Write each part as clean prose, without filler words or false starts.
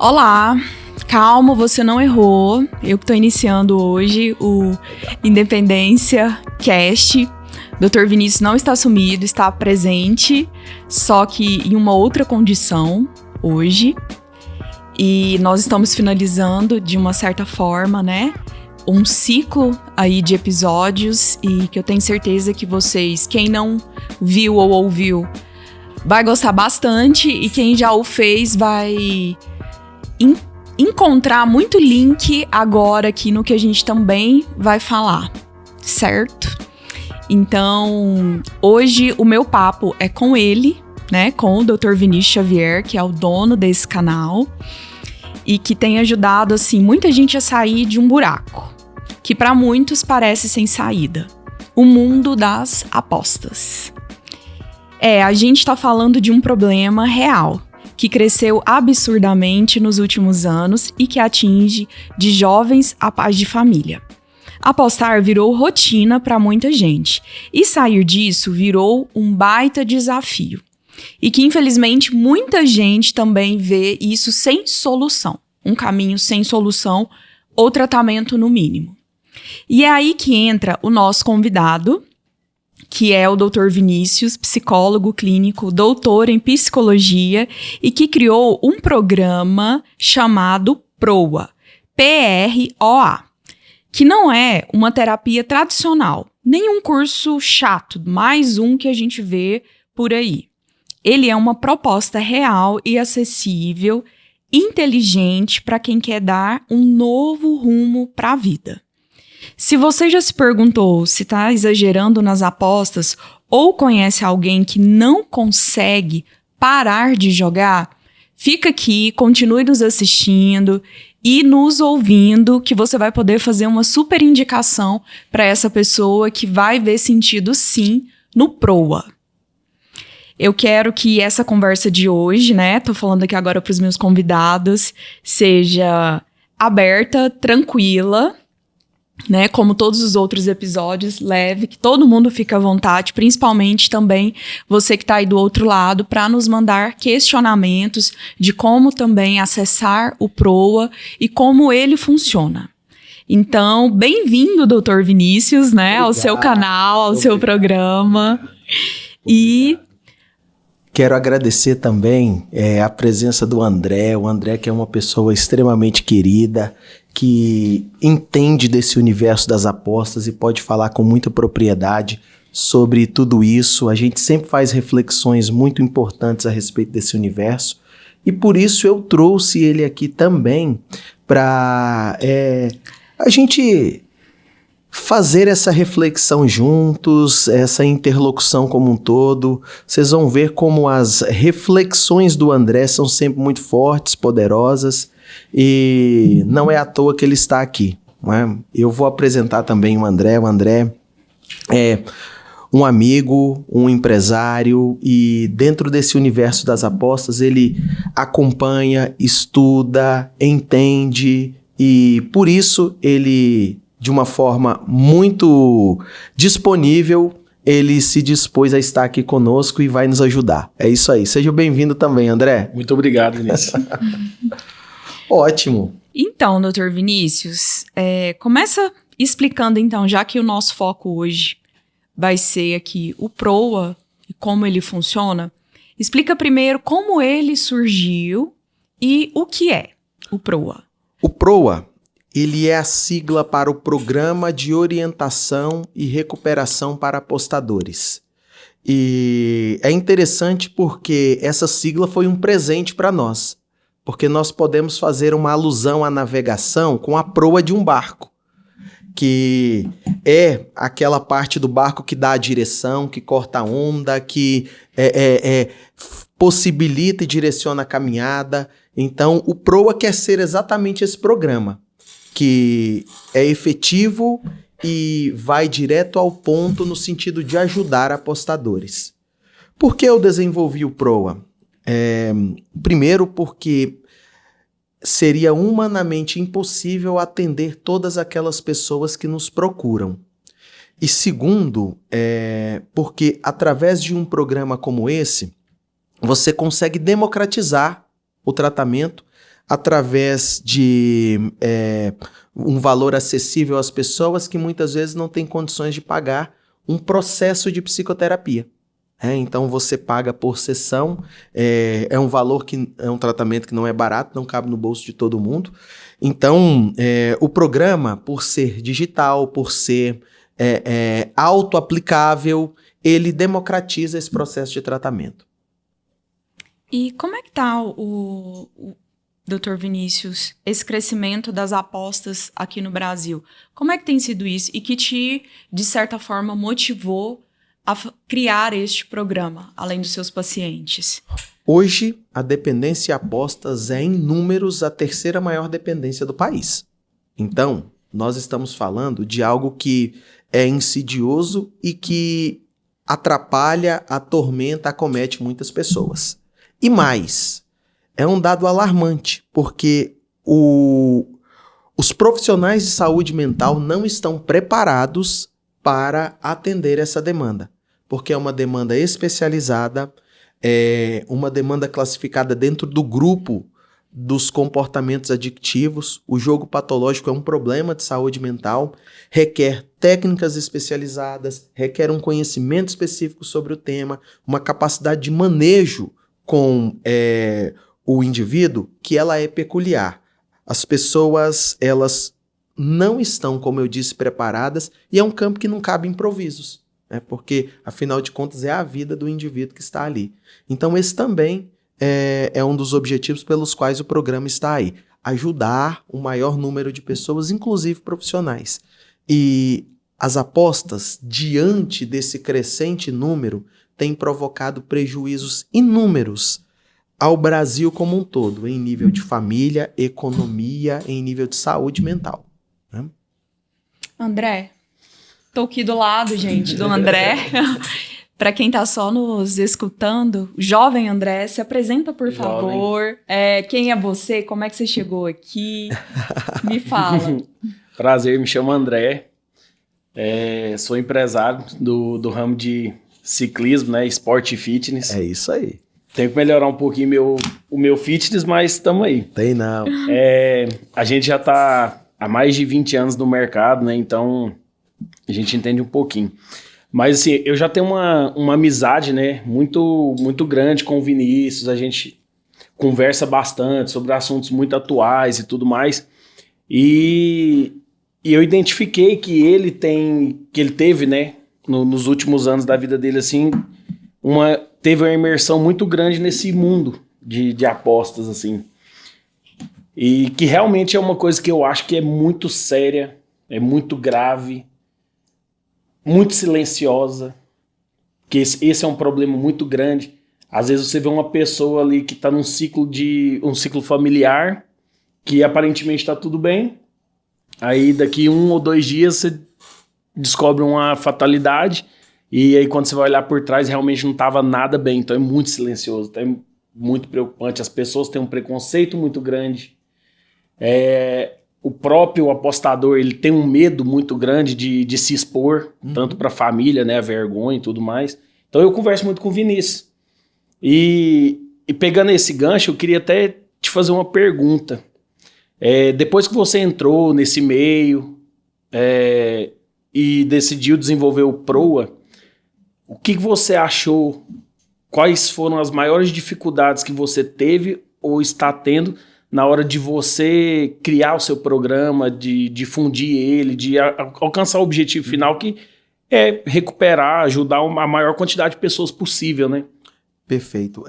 Olá, calma, você não errou. Eu que estou iniciando hoje o Independência Cast. Dr. Vinícius não está sumido, está presente, só que em uma outra condição hoje. E nós estamos finalizando, de uma certa forma, né, um ciclo aí de episódios e que eu tenho certeza que vocês, quem não viu ou ouviu, vai gostar bastante e quem já o fez vai encontrar muito link agora aqui no que a gente também vai falar, certo? Então, hoje o meu papo é com ele, né, com o Dr. Vinícius Xavier, que é o dono desse canal e que tem ajudado, assim, muita gente a sair de um buraco, que para muitos parece sem saída, o mundo das apostas. A gente tá falando de um problema real, que cresceu absurdamente nos últimos anos e que atinge de jovens a pais de família. Apostar virou rotina para muita gente e sair disso virou um baita desafio. E que, infelizmente, muita gente também vê isso sem solução. Um caminho sem solução ou tratamento no mínimo. E é aí que entra o nosso convidado, que é o Dr. Vinícius, psicólogo clínico, doutor em psicologia e que criou um programa chamado PROA, P-R-O-A, que não é uma terapia tradicional, nem um curso chato, mais um que a gente vê por aí. Ele é uma proposta real e acessível, inteligente para quem quer dar um novo rumo para a vida. Se você já se perguntou se está exagerando nas apostas ou conhece alguém que não consegue parar de jogar, fica aqui, continue nos assistindo e nos ouvindo, que você vai poder fazer uma super indicação para essa pessoa que vai ver sentido sim no PROA. Eu quero que essa conversa de hoje, né, tô falando aqui agora para os meus convidados, seja aberta, tranquila, né, como todos os outros episódios, leve, que todo mundo fique à vontade, principalmente também você que está aí do outro lado, para nos mandar questionamentos de como também acessar o PROA e como ele funciona. Então, bem-vindo, Dr. Vinícius, né, ao seu canal, ao seu programa. E quero agradecer também a presença do André, o André que é uma pessoa extremamente querida, que entende desse universo das apostas e pode falar com muita propriedade sobre tudo isso. A gente sempre faz reflexões muito importantes a respeito desse universo e por isso eu trouxe ele aqui também para a gente fazer essa reflexão juntos, essa interlocução como um todo. Vocês vão ver como as reflexões do André são sempre muito fortes, poderosas, e não é à toa que ele está aqui, não é? Eu vou apresentar também o André. O André é um amigo, um empresário, e dentro desse universo das apostas ele acompanha, estuda, entende, e por isso ele, de uma forma muito disponível, ele se dispôs a estar aqui conosco e vai nos ajudar. É isso aí. Seja bem-vindo também, André. Muito obrigado, Vinícius. Ótimo. Então, Dr. Vinícius, começa explicando então, já que o nosso foco hoje vai ser aqui o PROA e como ele funciona, explica primeiro como ele surgiu e o que é o PROA. O PROA, ele é a sigla para o Programa de Orientação e Recuperação para Apostadores. E é interessante porque essa sigla foi um presente para nós, porque nós podemos fazer uma alusão à navegação com a proa de um barco, que é aquela parte do barco que dá a direção, que corta a onda, que possibilita e direciona a caminhada. Então, o PROA quer ser exatamente esse programa, que é efetivo e vai direto ao ponto no sentido de ajudar apostadores. Por que eu desenvolvi o PROA? Primeiro, porque seria humanamente impossível atender todas aquelas pessoas que nos procuram. E segundo, porque através de um programa como esse, você consegue democratizar o tratamento através de um valor acessível às pessoas que muitas vezes não têm condições de pagar um processo de psicoterapia. Então você paga por sessão, é um valor que é um tratamento que não é barato, não cabe no bolso de todo mundo. Então o programa, por ser digital, por ser auto-aplicável, ele democratiza esse processo de tratamento. E como é que está o Dr. Vinícius, esse crescimento das apostas aqui no Brasil? Como é que tem sido isso e que te, de certa forma, motivou a criar este programa, além dos seus pacientes? Hoje, a dependência em apostas é, em números, a terceira maior dependência do país. Então, nós estamos falando de algo que é insidioso e que atrapalha, atormenta, acomete muitas pessoas. E mais, é um dado alarmante, porque os profissionais de saúde mental não estão preparados para atender essa demanda, porque é uma demanda especializada, é uma demanda classificada dentro do grupo dos comportamentos adictivos. O jogo patológico é um problema de saúde mental, requer técnicas especializadas, requer um conhecimento específico sobre o tema, uma capacidade de manejo com o indivíduo que ela é peculiar. As pessoas, elas não estão, como eu disse, preparadas, e é um campo que não cabe improvisos, né? Porque, afinal de contas, é a vida do indivíduo que está ali. Então, esse também é um dos objetivos pelos quais o programa está aí. Ajudar o maior número de pessoas, inclusive profissionais. E as apostas, diante desse crescente número, têm provocado prejuízos inúmeros ao Brasil como um todo, em nível de família, economia, em nível de saúde mental. Né? André, tô aqui do lado, gente, do André. Para quem tá só nos escutando, jovem André, se apresenta, por favor. Quem é você? Como é que você chegou aqui? Me fala. Prazer, me chamo André. Sou empresário do ramo de ciclismo, né? Esporte e fitness. É isso aí. Tenho que melhorar um pouquinho o meu fitness, mas estamos aí. Tem não. A gente já está há mais de 20 anos no mercado, né? Então a gente entende um pouquinho. Mas assim, eu já tenho uma amizade, né? Muito, muito grande com o Vinícius. A gente conversa bastante sobre assuntos muito atuais e tudo mais. E eu identifiquei que ele teve, né? Nos últimos anos da vida dele, assim, teve uma imersão muito grande nesse mundo de apostas, assim. E que realmente é uma coisa que eu acho que é muito séria, é muito grave, muito silenciosa, que esse é um problema muito grande. Às vezes você vê uma pessoa ali que está num ciclo familiar, que aparentemente está tudo bem, aí daqui 1 ou 2 dias você descobre uma fatalidade, e aí quando você vai olhar por trás realmente não estava nada bem. Então é muito silencioso, é muito preocupante. As pessoas têm um preconceito muito grande. O próprio apostador, ele tem um medo muito grande de se expor, tanto para a família, né, a vergonha e tudo mais. Então eu converso muito com o Vinícius. E pegando esse gancho, eu queria até te fazer uma pergunta. Depois que você entrou nesse meio e decidiu desenvolver o Proa, o que você achou? Quais foram as maiores dificuldades que você teve ou está tendo na hora de você criar o seu programa, de difundir ele, de alcançar o objetivo final, que é recuperar, ajudar a maior quantidade de pessoas possível, né? Perfeito.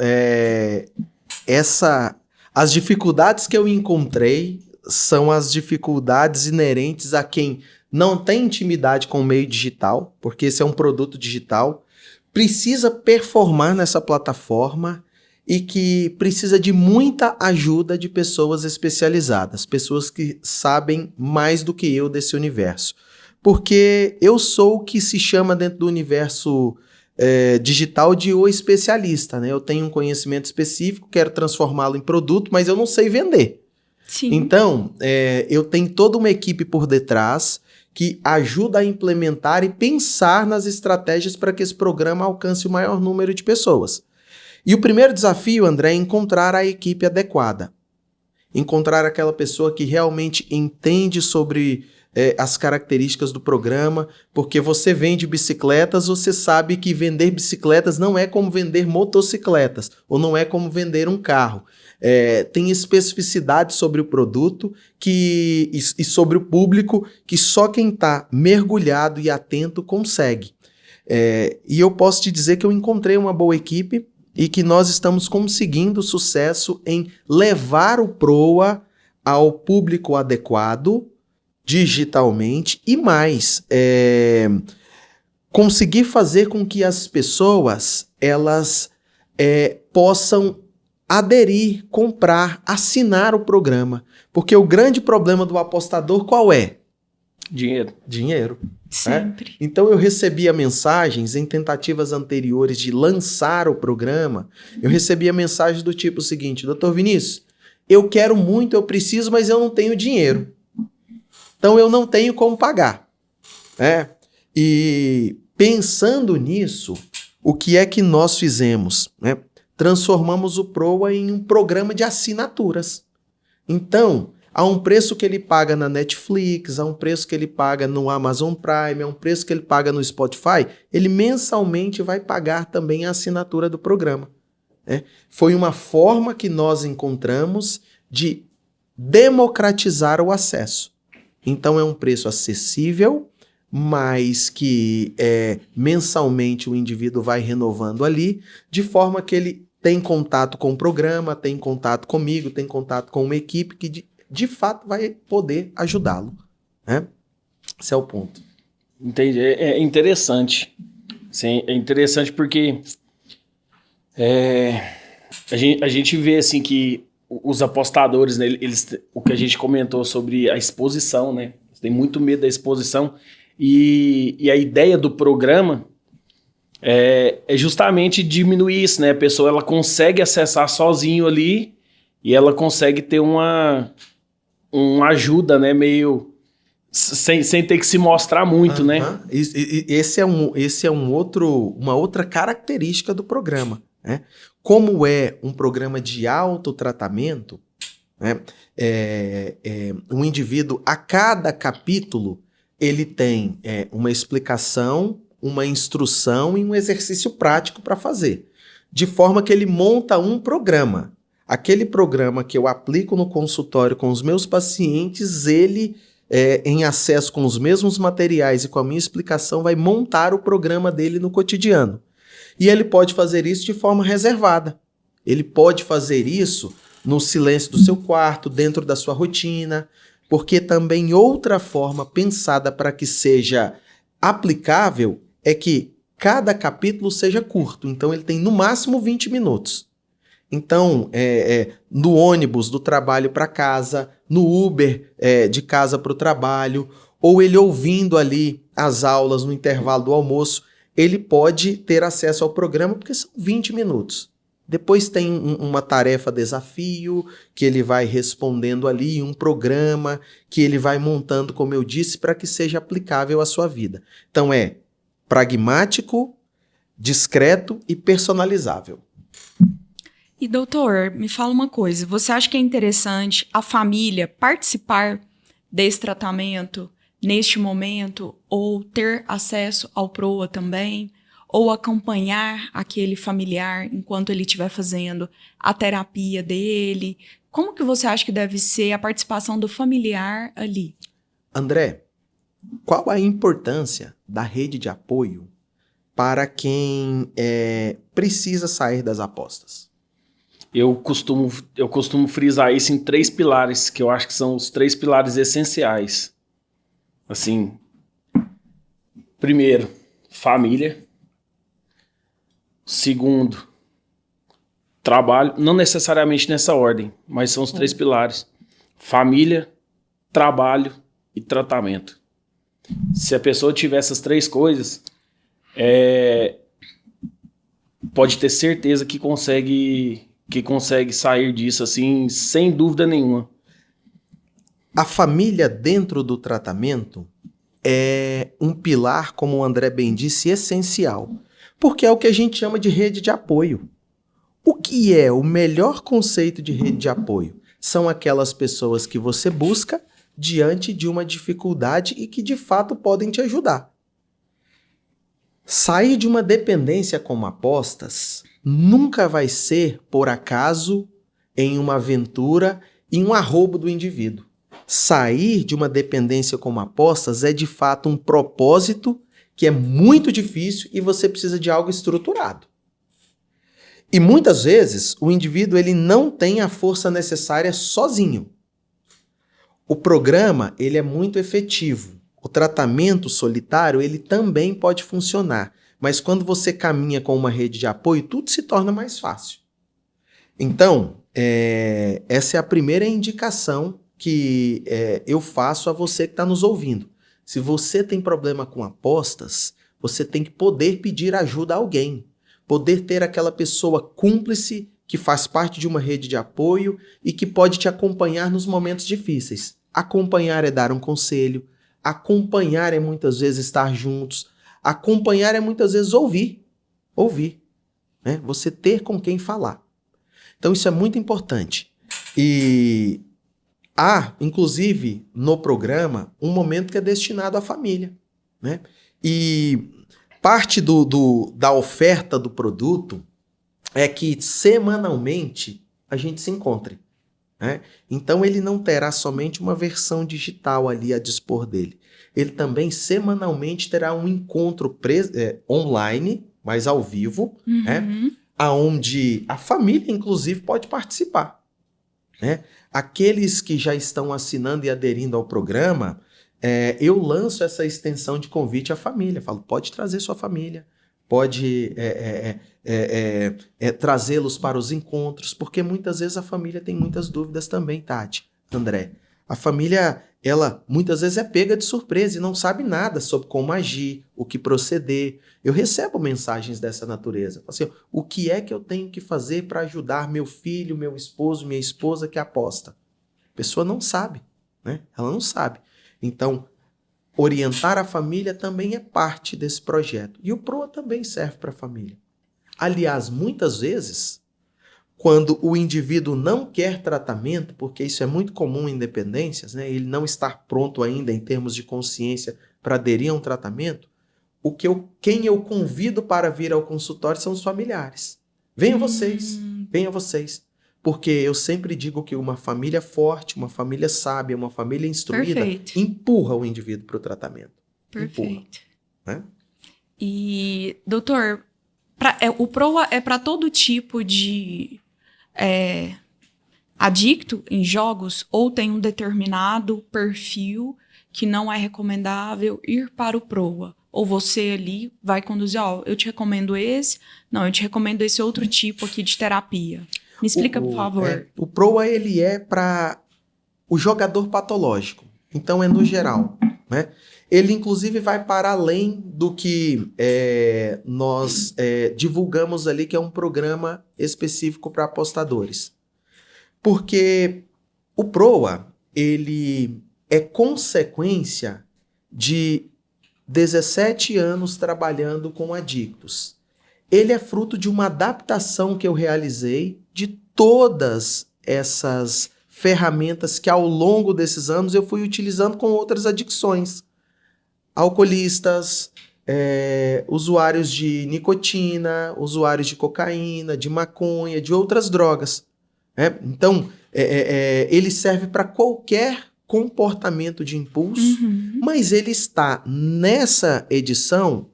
As dificuldades que eu encontrei são as dificuldades inerentes a quem não tem intimidade com o meio digital, porque esse é um produto digital, precisa performar nessa plataforma e que precisa de muita ajuda de pessoas especializadas, pessoas que sabem mais do que eu desse universo. Porque eu sou o que se chama dentro do universo digital de o especialista, né? Eu tenho um conhecimento específico, quero transformá-lo em produto, mas eu não sei vender. Sim. Então, eu tenho toda uma equipe por detrás que ajuda a implementar e pensar nas estratégias para que esse programa alcance o maior número de pessoas. E o primeiro desafio, André, é encontrar a equipe adequada. encontrar aquela pessoa que realmente entende sobre as características do programa, porque você vende bicicletas, você sabe que vender bicicletas não é como vender motocicletas, ou não é como vender um carro. Tem especificidade sobre o produto e sobre o público que só quem está mergulhado e atento consegue. E eu posso te dizer que eu encontrei uma boa equipe e que nós estamos conseguindo sucesso em levar o Proa ao público adequado, digitalmente, e mais, conseguir fazer com que as pessoas elas possam aderir, comprar, assinar o programa. Porque o grande problema do apostador qual é? Dinheiro. Sempre. Então eu recebia mensagens em tentativas anteriores de lançar o programa, eu recebia mensagens do tipo seguinte: Dr. Vinícius, eu quero muito, eu preciso, mas eu não tenho dinheiro. Então eu não tenho como pagar. E pensando nisso, o que é que nós fizemos? Transformamos o Proa em um programa de assinaturas. Então, há um preço que ele paga na Netflix, há um preço que ele paga no Amazon Prime, há um preço que ele paga no Spotify, ele mensalmente vai pagar também a assinatura do programa. Foi uma forma que nós encontramos de democratizar o acesso. Então é um preço acessível, mas que mensalmente o indivíduo vai renovando ali, de forma que ele tem contato com o programa, tem contato comigo, tem contato com uma equipe que de fato vai poder ajudá-lo. Esse é o ponto. Entendi. É interessante. Sim, é interessante porque a gente vê assim que os apostadores, né, o que a gente comentou sobre a exposição, né? Eles têm muito medo da exposição. E a ideia do programa é justamente diminuir isso, né? A pessoa ela consegue acessar sozinho ali e ela consegue ter uma ajuda, né? Meio sem ter que se mostrar muito, né? Esse é uma outra característica do programa, né? Como é um programa de autotratamento, né? Um indivíduo, a cada capítulo, ele tem uma explicação, uma instrução e um exercício prático para fazer. De forma que ele monta um programa. Aquele programa que eu aplico no consultório com os meus pacientes, ele, em acesso com os mesmos materiais e com a minha explicação, vai montar o programa dele no cotidiano. E ele pode fazer isso de forma reservada. Ele pode fazer isso no silêncio do seu quarto, dentro da sua rotina, porque também outra forma pensada para que seja aplicável é que cada capítulo seja curto. Então ele tem no máximo 20 minutos. Então, no ônibus do trabalho para casa, no Uber de casa para o trabalho, ou ele ouvindo ali as aulas no intervalo do almoço, ele pode ter acesso ao programa porque são 20 minutos. Depois tem uma tarefa desafio que ele vai respondendo ali, um programa que ele vai montando, como eu disse, para que seja aplicável à sua vida. Então é pragmático, discreto e personalizável. E doutor, me fala uma coisa, você acha que é interessante a família participar desse tratamento neste momento, ou ter acesso ao Proa também, ou acompanhar aquele familiar enquanto ele estiver fazendo a terapia dele? Como que você acha que deve ser a participação do familiar ali? André, qual a importância da rede de apoio para quem precisa sair das apostas? Eu costumo frisar isso em 3 pilares, que eu acho que são os 3 pilares essenciais. Assim, primeiro, família. Segundo, trabalho. Não necessariamente nessa ordem, mas são os 3 pilares. Família, trabalho e tratamento. Se a pessoa tiver essas 3 coisas, pode ter certeza que consegue sair disso, assim, sem dúvida nenhuma. A família dentro do tratamento é um pilar, como o André bem disse, essencial, porque é o que a gente chama de rede de apoio. O que é o melhor conceito de rede de apoio? são aquelas pessoas que você busca diante de uma dificuldade e que de fato podem te ajudar. Sair de uma dependência como apostas nunca vai ser por acaso, em uma aventura, em um arrobo do indivíduo. Sair de uma dependência como apostas é de fato um propósito que é muito difícil e você precisa de algo estruturado. E muitas vezes o indivíduo ele não tem a força necessária sozinho. O programa ele é muito efetivo. O tratamento solitário ele também pode funcionar. Mas quando você caminha com uma rede de apoio, tudo se torna mais fácil. Então, essa é a primeira indicação que eu faço a você que está nos ouvindo. Se você tem problema com apostas, você tem que poder pedir ajuda a alguém. Poder ter aquela pessoa cúmplice que faz parte de uma rede de apoio e que pode te acompanhar nos momentos difíceis. Acompanhar é dar um conselho, acompanhar é muitas vezes estar juntos, acompanhar é muitas vezes ouvir, né? Você ter com quem falar. Então isso é muito importante. E há, inclusive, no programa, um momento que é destinado à família, né? E parte da oferta do produto é que semanalmente a gente se encontre, né? Então ele não terá somente uma versão digital ali a dispor dele. Ele também semanalmente terá um encontro online, mas ao vivo, né? Onde a família, inclusive, pode participar, né? Aqueles que já estão assinando e aderindo ao programa, eu lanço essa extensão de convite à família. Falo, pode trazer sua família, pode trazê-los para os encontros, porque muitas vezes a família tem muitas dúvidas também, Tati, André. A família, ela muitas vezes é pega de surpresa e não sabe nada sobre como agir, o que proceder. Eu recebo mensagens dessa natureza. Assim, o que é que eu tenho que fazer para ajudar meu filho, meu esposo, minha esposa que aposta? A pessoa não sabe, né? Ela não sabe. Então, orientar a família também é parte desse projeto. E o PROA também serve para a família. Aliás, muitas vezes, quando o indivíduo não quer tratamento, porque isso é muito comum em dependências, né? Ele não estar pronto ainda em termos de consciência para aderir a um tratamento, quem eu convido para vir ao consultório são os familiares. Venham vocês. Porque eu sempre digo que uma família forte, uma família sábia, uma família instruída, Perfeito. empurra o indivíduo para o tratamento. Perfeito. Empurra, né? E, doutor, o PROA é para todo tipo de adicto em jogos ou tem um determinado perfil que não é recomendável ir para o PROA? Ou você ali vai conduzir, eu te recomendo esse, não, eu te recomendo esse outro tipo aqui de terapia. Me explica, por favor. O PROA, ele é para o jogador patológico. Então, é no geral, né? Ele, inclusive, vai para além do que nós divulgamos ali, que é um programa específico para apostadores. Porque o PROA, ele é consequência de 17 anos trabalhando com adictos. Ele é fruto de uma adaptação que eu realizei de todas essas ferramentas que ao longo desses anos eu fui utilizando com outras adicções. Alcoolistas, usuários de nicotina, usuários de cocaína, de maconha, de outras drogas. Então, ele serve para qualquer comportamento de impulso, mas ele está nessa edição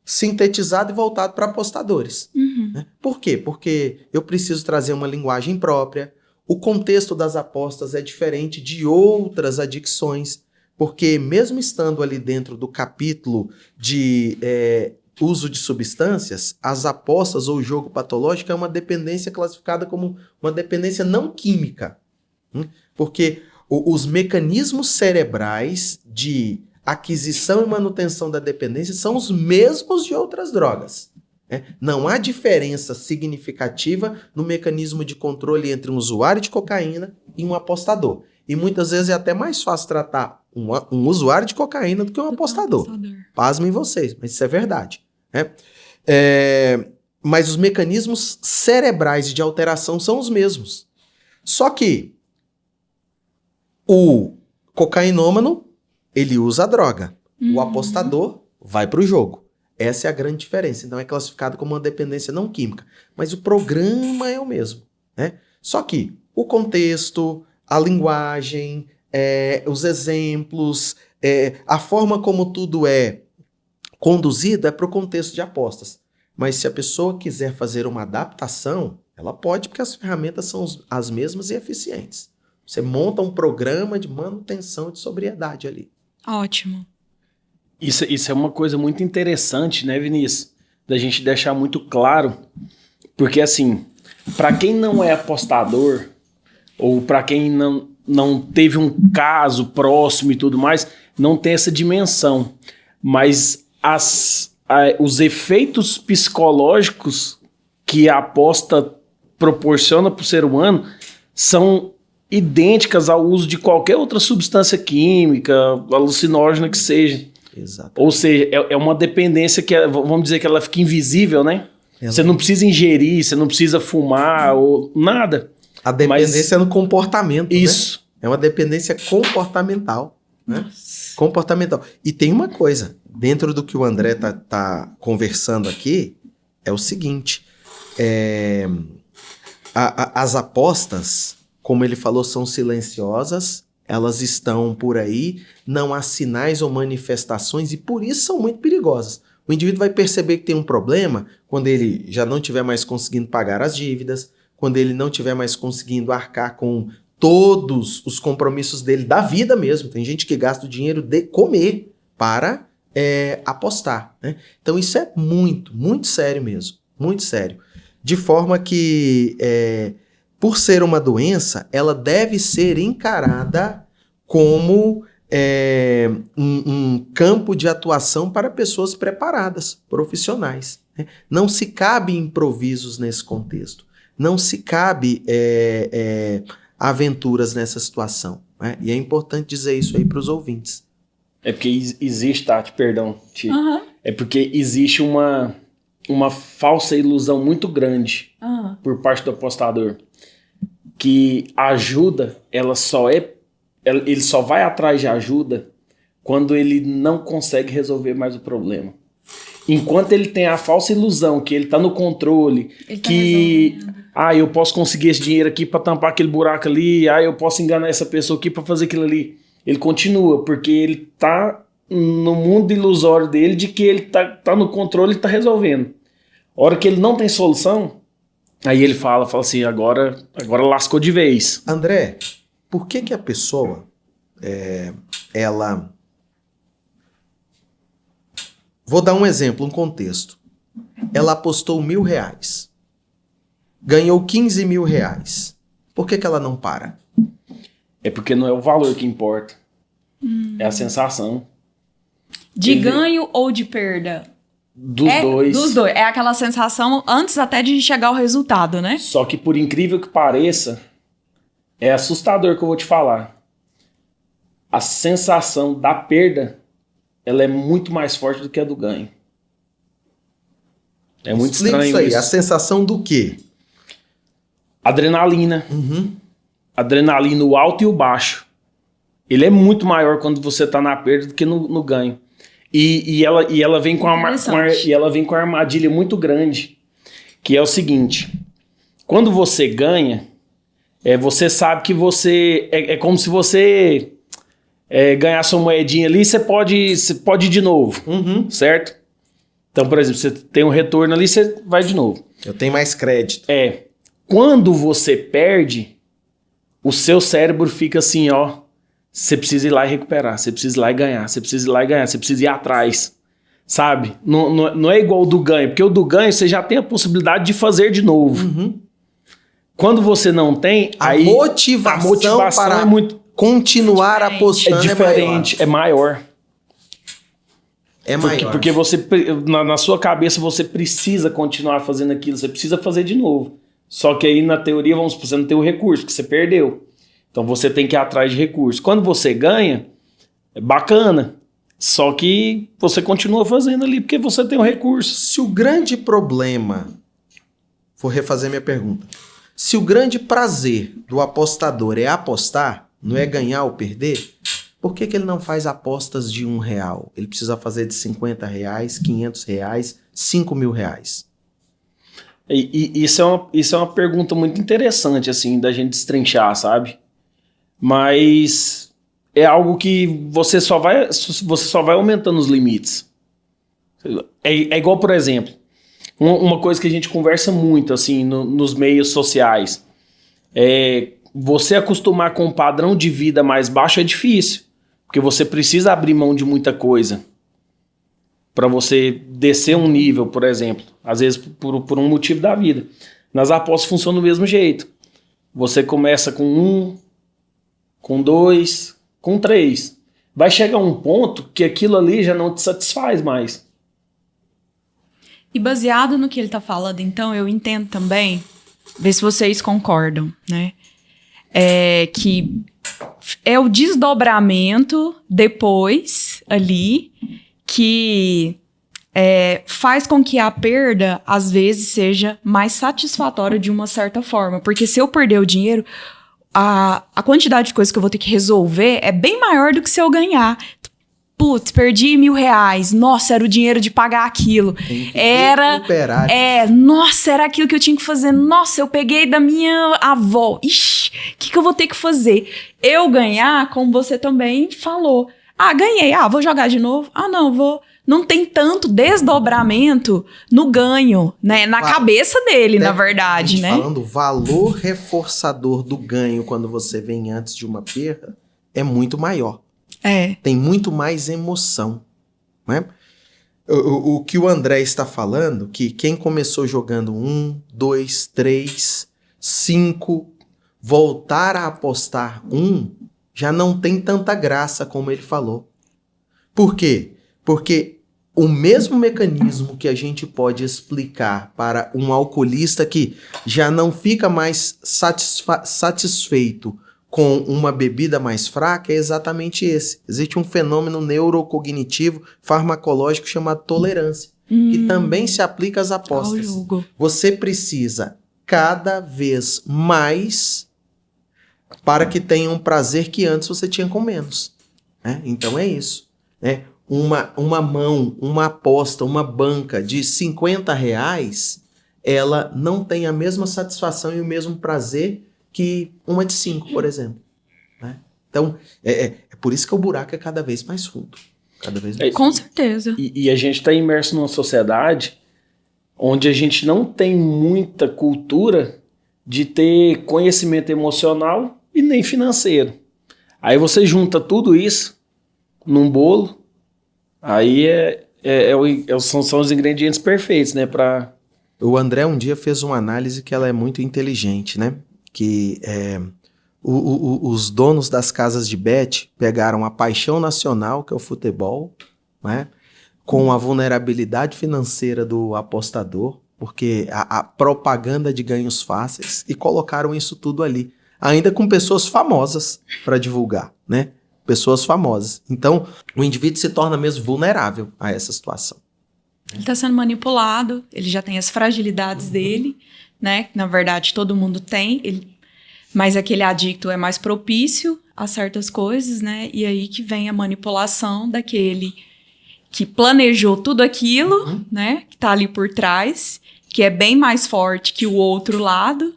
sintetizado e voltado para apostadores. Né? Por quê? Porque eu preciso trazer uma linguagem própria, o contexto das apostas é diferente de outras adicções, porque mesmo estando ali dentro do capítulo de uso de substâncias, as apostas ou o jogo patológico é uma dependência classificada como uma dependência não química. Porque os mecanismos cerebrais de aquisição e manutenção da dependência são os mesmos de outras drogas. Não há diferença significativa no mecanismo de controle entre um usuário de cocaína e um apostador. E muitas vezes é até mais fácil tratar um usuário de cocaína do que um apostador. Pasmem vocês, mas isso é verdade. Mas os mecanismos cerebrais de alteração são os mesmos. Só que O cocainômano, ele usa a droga. O apostador vai para o jogo. Essa é a grande diferença. Então é classificado como uma dependência não química. Mas o programa é o mesmo, né? Só que o contexto, a linguagem, os exemplos, a forma como tudo é conduzido é para o contexto de apostas. Mas se a pessoa quiser fazer uma adaptação, ela pode, porque as ferramentas são as mesmas e eficientes. Você monta um programa de manutenção de sobriedade ali. Ótimo. Isso é uma coisa muito interessante, né, Vinícius? Da gente deixar muito claro. Porque, assim, para quem não é apostador, ou para quem não teve um caso próximo e tudo mais, não tem essa dimensão. Mas os efeitos psicológicos que a aposta proporciona para o ser humano são idênticas ao uso de qualquer outra substância química, alucinógena que seja. Exato. Ou seja, é uma dependência que, vamos dizer que ela fica invisível, né? Você não precisa ingerir, você não precisa fumar, ou nada. A dependência é no comportamento, isso. Né? É uma dependência comportamental, né? Comportamental. E tem uma coisa, dentro do que o André tá conversando aqui, é o seguinte, as apostas, como ele falou, são silenciosas, elas estão por aí, não há sinais ou manifestações e por isso são muito perigosas. O indivíduo vai perceber que tem um problema quando ele já não estiver mais conseguindo pagar as dívidas, quando ele não estiver mais conseguindo arcar com todos os compromissos dele da vida mesmo. Tem gente que gasta o dinheiro de comer para apostar, né? Então isso é muito, muito sério mesmo, muito sério. De forma que, por ser uma doença, ela deve ser encarada como um campo de atuação para pessoas preparadas, profissionais, né? Não se cabe improvisos nesse contexto. Não se cabe aventuras nessa situação, né? E é importante dizer isso aí para os ouvintes. É porque existe, Tati, perdão, Ti. É porque existe uma falsa ilusão muito grande por parte do apostador, que a ajuda, ele só vai atrás de ajuda quando ele não consegue resolver mais o problema. Enquanto ele tem a falsa ilusão que ele está no controle, eu posso conseguir esse dinheiro aqui para tampar aquele buraco ali, eu posso enganar essa pessoa aqui para fazer aquilo ali. Ele continua, porque ele tá no mundo ilusório dele de que ele tá no controle e tá resolvendo. A hora que ele não tem solução, aí ele fala assim, agora lascou de vez. André, por que a pessoa, ela... Vou dar um exemplo, um contexto. Ela apostou R$1.000, ganhou R$15.000. Por que ela não para? É porque não é o valor que importa. É a sensação. De ganho ou de perda? Dos dois. Dos dois. É aquela sensação antes até de chegar ao resultado, né? Só que por incrível que pareça, é assustador que eu vou te falar. A sensação da perda, ela é muito mais forte do que a do ganho. É muito estranho isso aí. isso. A sensação do quê? Adrenalina. Adrenalina, o alto e o baixo. Ele é muito maior quando você tá na perda do que no ganho. E ela vem com a armadilha muito grande, que é o seguinte: quando você ganha, você sabe que você... É como se você ganhasse uma moedinha ali, você pode ir de novo, certo? Então, por exemplo, você tem um retorno ali, você vai de novo. Eu tenho mais crédito. Quando você perde, o seu cérebro fica assim, ó. Você precisa ir lá e recuperar, você precisa ir lá e ganhar, você precisa ir lá e ganhar, você precisa ir atrás, sabe? Não é igual o do ganho, porque o do ganho você já tem a possibilidade de fazer de novo. Quando você não tem, a motivação para é muito... continuar apostando é diferente, é maior. É maior. Porque você, na sua cabeça você precisa continuar fazendo aquilo, você precisa fazer de novo. Só que aí na teoria, vamos supor, você não tem o recurso, que você perdeu. Então você tem que ir atrás de recursos. Quando você ganha, é bacana. Só que você continua fazendo ali porque você tem o recurso. Se o grande problema... Vou refazer minha pergunta. Se o grande prazer do apostador é apostar, não é ganhar ou perder? Por que ele não faz apostas de R$1? Ele precisa fazer de R$50, R$500, R$5.000. Isso é uma pergunta muito interessante, assim, da gente destrinchar, sabe? Mas é algo que você só vai aumentando os limites. É igual, por exemplo, uma coisa que a gente conversa muito, assim, nos meios sociais. Você acostumar com um padrão de vida mais baixo é difícil, porque você precisa abrir mão de muita coisa para você descer um nível, por exemplo, às vezes por um motivo da vida. Nas apostas funciona do mesmo jeito. Você começa com 1, com 2, com 3. Vai chegar um ponto que aquilo ali já não te satisfaz mais. E baseado no que ele tá falando, então, eu entendo também, ver se vocês concordam, né? Que é o desdobramento depois ali que faz com que a perda, às vezes, seja mais satisfatória de uma certa forma. Porque se eu perder o dinheiro, a quantidade de coisas que eu vou ter que resolver é bem maior do que se eu ganhar. Putz, perdi R$1.000. Nossa, era o dinheiro de pagar aquilo. Recuperar. Nossa, era aquilo que eu tinha que fazer. Nossa, eu peguei da minha avó. Ixi, o que eu vou ter que fazer? Eu ganhar, como você também falou. Ganhei. Vou jogar de novo. Não, vou. Não tem tanto desdobramento no ganho, né? Na cabeça dele, na verdade, né? Falando, o valor reforçador do ganho quando você vem antes de uma perda é muito maior. Tem muito mais emoção, né? O que o André está falando, que quem começou jogando 1, 2, 3, 5, voltar a apostar 1, já não tem tanta graça como ele falou. Por quê? Porque o mesmo mecanismo que a gente pode explicar para um alcoolista que já não fica mais satisfeito com uma bebida mais fraca é exatamente esse. Existe um fenômeno neurocognitivo farmacológico chamado tolerância, que também se aplica às apostas. Você precisa cada vez mais para que tenha um prazer que antes você tinha com menos. Né? Então é isso. Né? Uma aposta, uma banca de R$50, ela não tem a mesma satisfação e o mesmo prazer que uma de 5, por exemplo. Né? Então, é por isso que o buraco é cada vez mais fundo. Cada vez mais Com certeza. E a gente está imerso numa sociedade onde a gente não tem muita cultura de ter conhecimento emocional e nem financeiro. Aí você junta tudo isso num bolo, aí são os ingredientes perfeitos, né? O André um dia fez uma análise que ela é muito inteligente, né? Que os donos das casas de bet pegaram a paixão nacional, que é o futebol, né, com a vulnerabilidade financeira do apostador, porque a propaganda de ganhos fáceis, e colocaram isso tudo ali, ainda com pessoas famosas para divulgar, né? Pessoas famosas. Então, o indivíduo se torna mesmo vulnerável a essa situação. Ele está sendo manipulado, ele já tem as fragilidades dele, né? Na verdade, todo mundo tem, mas aquele adicto é mais propício a certas coisas, né? E aí que vem a manipulação daquele que planejou tudo aquilo, né? Que tá ali por trás, que é bem mais forte que o outro lado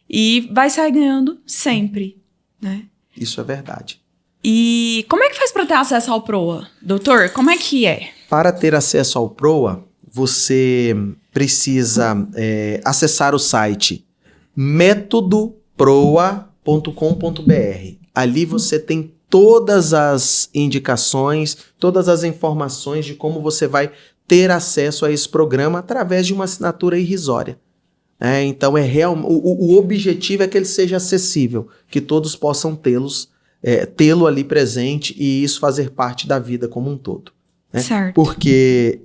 e vai sair ganhando sempre, né? Isso é verdade. E como é que faz para ter acesso ao PROA? Doutor, como é que é? Para ter acesso ao PROA, você precisa acessar o site metodoproa.com.br. Ali você tem todas as indicações, todas as informações de como você vai ter acesso a esse programa através de uma assinatura irrisória. Então, o objetivo é que ele seja acessível, que todos possam tê-lo ali presente e isso fazer parte da vida como um todo. Né? Certo. Porque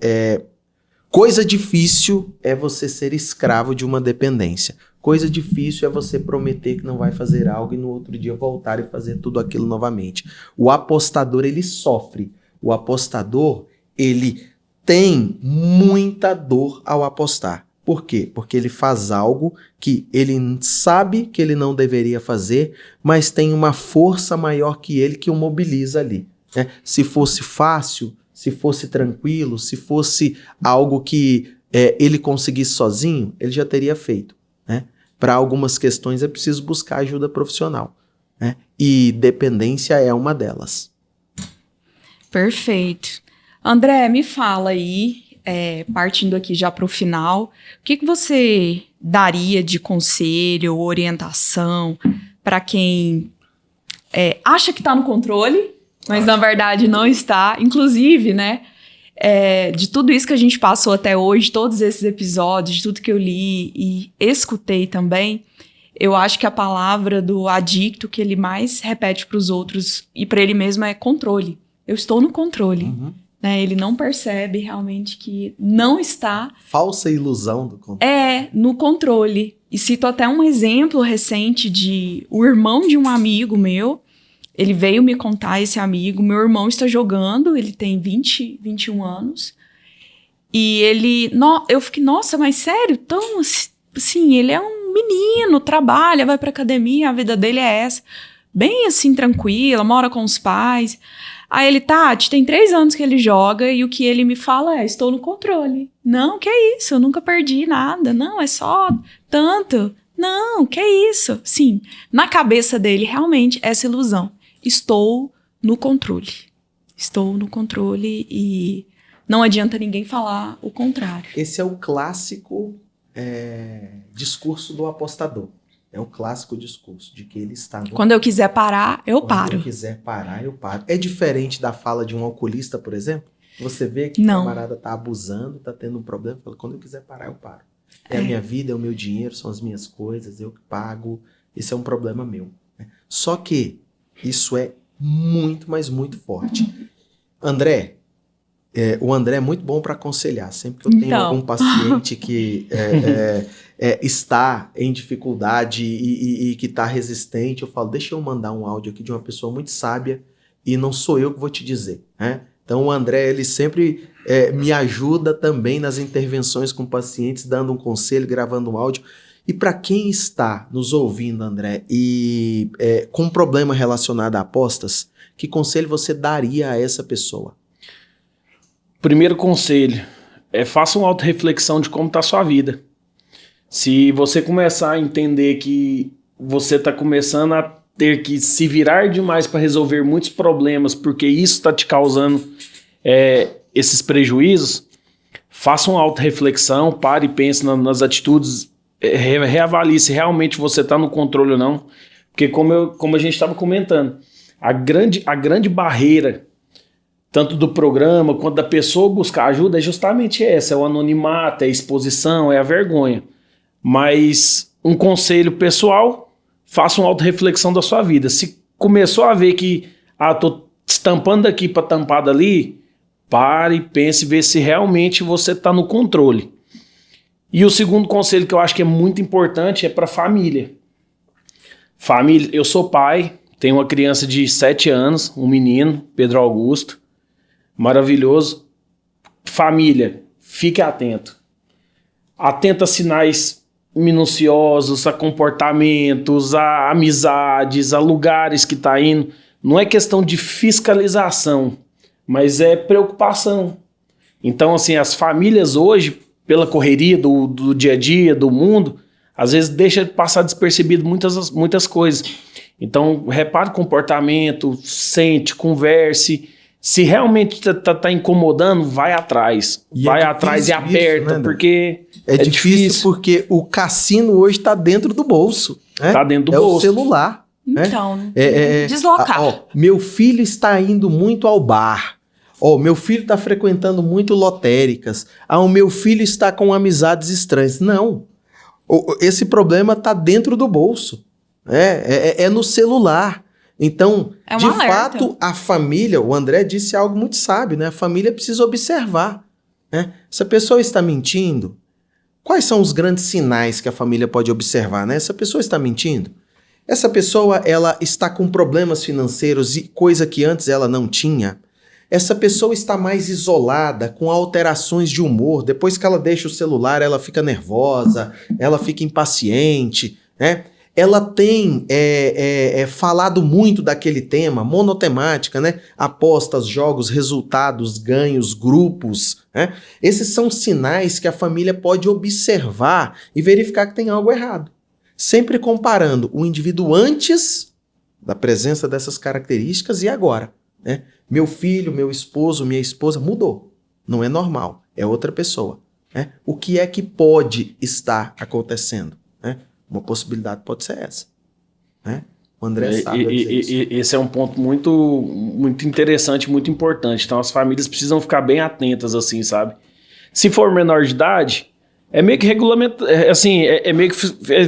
coisa difícil é você ser escravo de uma dependência. Coisa difícil é você prometer que não vai fazer algo e no outro dia voltar e fazer tudo aquilo novamente. O apostador, ele sofre. O apostador, ele tem muita dor ao apostar. Por quê? Porque ele faz algo que ele sabe que ele não deveria fazer, mas tem uma força maior que ele que o mobiliza ali, né? Se fosse fácil, se fosse tranquilo, se fosse algo que ele conseguisse sozinho, ele já teria feito, né? Para algumas questões é preciso buscar ajuda profissional, né? E dependência é uma delas. Perfeito. André, me fala aí, partindo aqui já para o final, o que você daria de conselho, orientação para quem acha que está no controle, mas na verdade não está? Inclusive, né, de tudo isso que a gente passou até hoje, todos esses episódios, de tudo que eu li e escutei também, eu acho que a palavra do adicto que ele mais repete para os outros e para ele mesmo é controle. Eu estou no controle. Uhum. Né? Ele não percebe realmente que não está... Falsa ilusão do controle. No controle. E cito até um exemplo recente de o irmão de um amigo meu. Ele veio me contar, esse amigo. Meu irmão está jogando, ele tem 21 anos. E ele... eu fiquei, nossa, mas sério? Tão assim, ele é um menino, trabalha, vai pra academia, a vida dele é essa. Bem assim, tranquila, mora com os pais... Aí ele, Tati, tem 3 anos que ele joga e o que ele me fala é, estou no controle. Não, que isso, eu nunca perdi nada. Não, é só tanto. Não, que isso. Sim, na cabeça dele, realmente, essa ilusão. Estou no controle. Estou no controle e não adianta ninguém falar o contrário. Esse é o clássico discurso do apostador. É o clássico discurso de que ele está... Quando eu quiser parar, eu paro. Quando eu quiser parar, eu paro. É diferente da fala de um alcoolista, por exemplo? Você vê que Não. o camarada está abusando, está tendo um problema, fala, quando eu quiser parar, eu paro. É a minha vida, é o meu dinheiro, são as minhas coisas, eu que pago. Esse é um problema meu. Só que isso é muito, mas muito forte. André, o André é muito bom para aconselhar. Sempre que eu tenho algum paciente que está em dificuldade e que está resistente, eu falo, deixa eu mandar um áudio aqui de uma pessoa muito sábia e não sou eu que vou te dizer, né? Então o André, ele sempre me ajuda também nas intervenções com pacientes, dando um conselho, gravando um áudio. E para quem está nos ouvindo, André, e com problema relacionado a apostas, que conselho você daria a essa pessoa? Primeiro conselho, faça uma autorreflexão de como está a sua vida. Se você começar a entender que você está começando a ter que se virar demais para resolver muitos problemas, porque isso está te causando esses prejuízos, faça uma autorreflexão, pare e pense nas atitudes, reavalie se realmente você está no controle ou não. Porque como a gente estava comentando, a grande barreira tanto do programa quanto da pessoa buscar ajuda é justamente essa, é o anonimato, é a exposição, é a vergonha. Mas um conselho pessoal, faça uma autorreflexão da sua vida. Se começou a ver que, tô estampando daqui para tampar dali, pare, pense, vê se realmente você está no controle. E o segundo conselho que eu acho que é muito importante é para a família. Família, eu sou pai, tenho uma criança de 7 anos, um menino, Pedro Augusto. Maravilhoso. Família, fique atento. Atento a sinais minuciosos, a comportamentos, a amizades, a lugares que está indo. Não é questão de fiscalização, mas é preocupação. Então, assim, as famílias hoje, pela correria do dia a dia, do mundo, às vezes deixa passar despercebido muitas coisas. Então, repare o comportamento, sente, converse. Se realmente tá incomodando, vai atrás. Vai atrás e aperta, isso, né, porque é difícil porque o cassino hoje tá dentro do bolso. Né? Tá dentro do bolso. É o celular. Então, deslocar. Meu filho está indo muito ao bar. Meu filho está frequentando muito lotéricas. O meu filho está com amizades estranhas. Não. Esse problema tá dentro do bolso. É no celular. Então, de fato, a família, o André disse algo muito sábio, né? A família precisa observar, né? Se a pessoa está mentindo, quais são os grandes sinais que a família pode observar, né? Essa pessoa está mentindo? Essa pessoa, ela está com problemas financeiros e coisa que antes ela não tinha? Essa pessoa está mais isolada, com alterações de humor. Depois que ela deixa o celular, ela fica nervosa, ela fica impaciente, né? Ela tem falado muito daquele tema, monotemática, né? Apostas, jogos, resultados, ganhos, grupos, né? Esses são sinais que a família pode observar e verificar que tem algo errado. Sempre comparando o indivíduo antes da presença dessas características e agora, né? Meu filho, meu esposo, minha esposa mudou. Não é normal, é outra pessoa, né? O que é que pode estar acontecendo, né? Uma possibilidade pode ser essa, né? O André sabe dizer isso. Esse é um ponto muito interessante, muito importante. Então as famílias precisam ficar bem atentas, assim, sabe? Se for menor de idade, é meio que regulamento, é meio que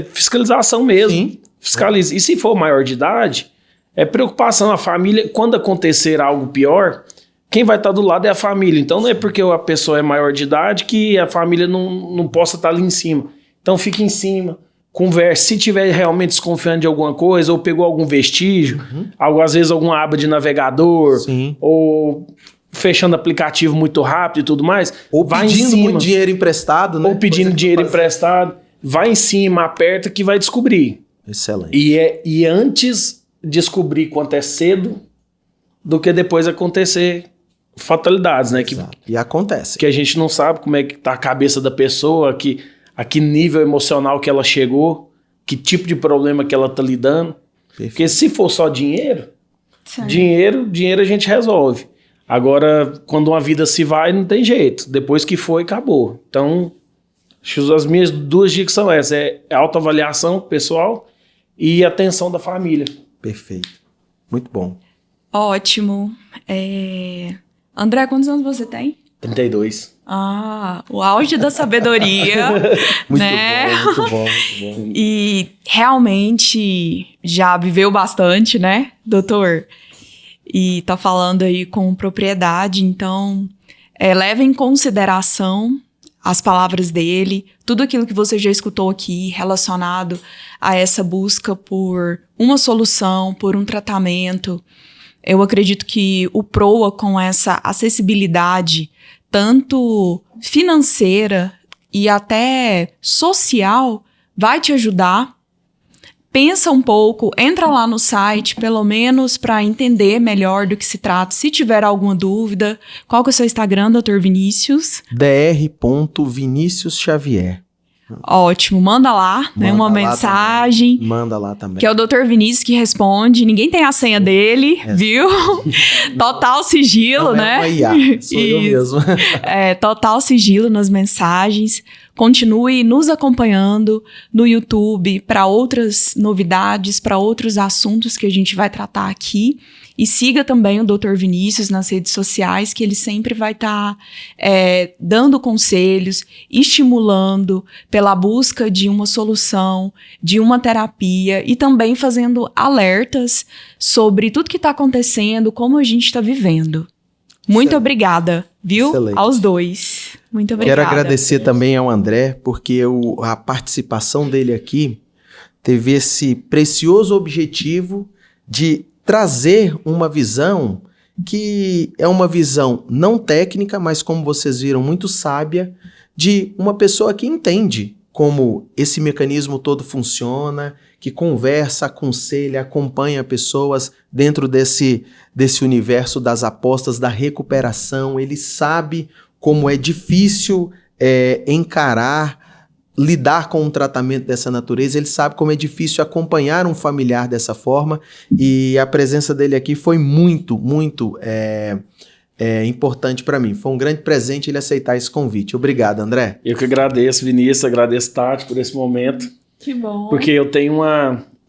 fiscalização mesmo. Sim. Fiscaliza. E se for maior de idade, é preocupação. A família, quando acontecer algo pior, quem vai estar do lado é a família. Então não é porque a pessoa é maior de idade que a família não possa estar ali em cima. Então fica em cima. Converse, se tiver realmente desconfiando de alguma coisa, ou pegou algum vestígio, às vezes alguma aba de navegador, Sim. ou fechando aplicativo muito rápido e tudo mais, Ou vai pedindo em cima, muito dinheiro emprestado, né? ou pedindo dinheiro emprestado, vai em cima, aperta que vai descobrir. Excelente. E antes descobrir quanto é cedo do que depois acontecer fatalidades, né? E acontece. Que a gente não sabe como é que tá a cabeça da pessoa, a que nível emocional que ela chegou, que tipo de problema que ela tá lidando. Perfeito. Porque se for só dinheiro, Certo. dinheiro a gente resolve. Agora, quando uma vida se vai, não tem jeito. Depois que foi, acabou. Então, acho que as minhas 2 dicas são essas. É autoavaliação pessoal e atenção da família. Perfeito. Muito bom. Ótimo. André, quantos anos você tem? 32. O auge da sabedoria, Muito né? bom, muito bom, muito bom. E realmente já viveu bastante, né, doutor? E tá falando aí com propriedade, então leve em consideração as palavras dele, tudo aquilo que você já escutou aqui relacionado a essa busca por uma solução, por um tratamento. Eu acredito que o PROA, com essa acessibilidade tanto financeira e até social, vai te ajudar. Pensa um pouco, entra lá no site, pelo menos para entender melhor do que se trata. Se tiver alguma dúvida, qual que é o seu Instagram, Dr. Vinícius? dr.Vinícius Xavier. Ótimo, manda lá, né, uma mensagem. Também. Manda lá também. Que é o Dr. Vinícius que responde. Ninguém tem a senha dele, viu? Total sigilo, né? É uma IA, sou eu mesmo. Total sigilo nas mensagens. Continue nos acompanhando no YouTube para outras novidades, para outros assuntos que a gente vai tratar aqui. E siga também o Dr. Vinícius nas redes sociais, que ele sempre vai estar dando conselhos, estimulando pela busca de uma solução, de uma terapia e também fazendo alertas sobre tudo que está acontecendo, como a gente está vivendo. Muito obrigada, viu? Excelente. Aos dois. Muito obrigada. Quero agradecer também ao André, porque a participação dele aqui teve esse precioso objetivo de trazer uma visão que é uma visão não técnica, mas como vocês viram, muito sábia, de uma pessoa que entende como esse mecanismo todo funciona, que conversa, aconselha, acompanha pessoas dentro desse universo das apostas, da recuperação. Ele sabe como é difícil lidar com um tratamento dessa natureza, ele sabe como é difícil acompanhar um familiar dessa forma, e a presença dele aqui foi muito, muito importante para mim. Foi um grande presente ele aceitar esse convite. Obrigado, André. Eu que agradeço, Vinícius, agradeço, Tati, por esse momento. Que bom. Porque eu tenho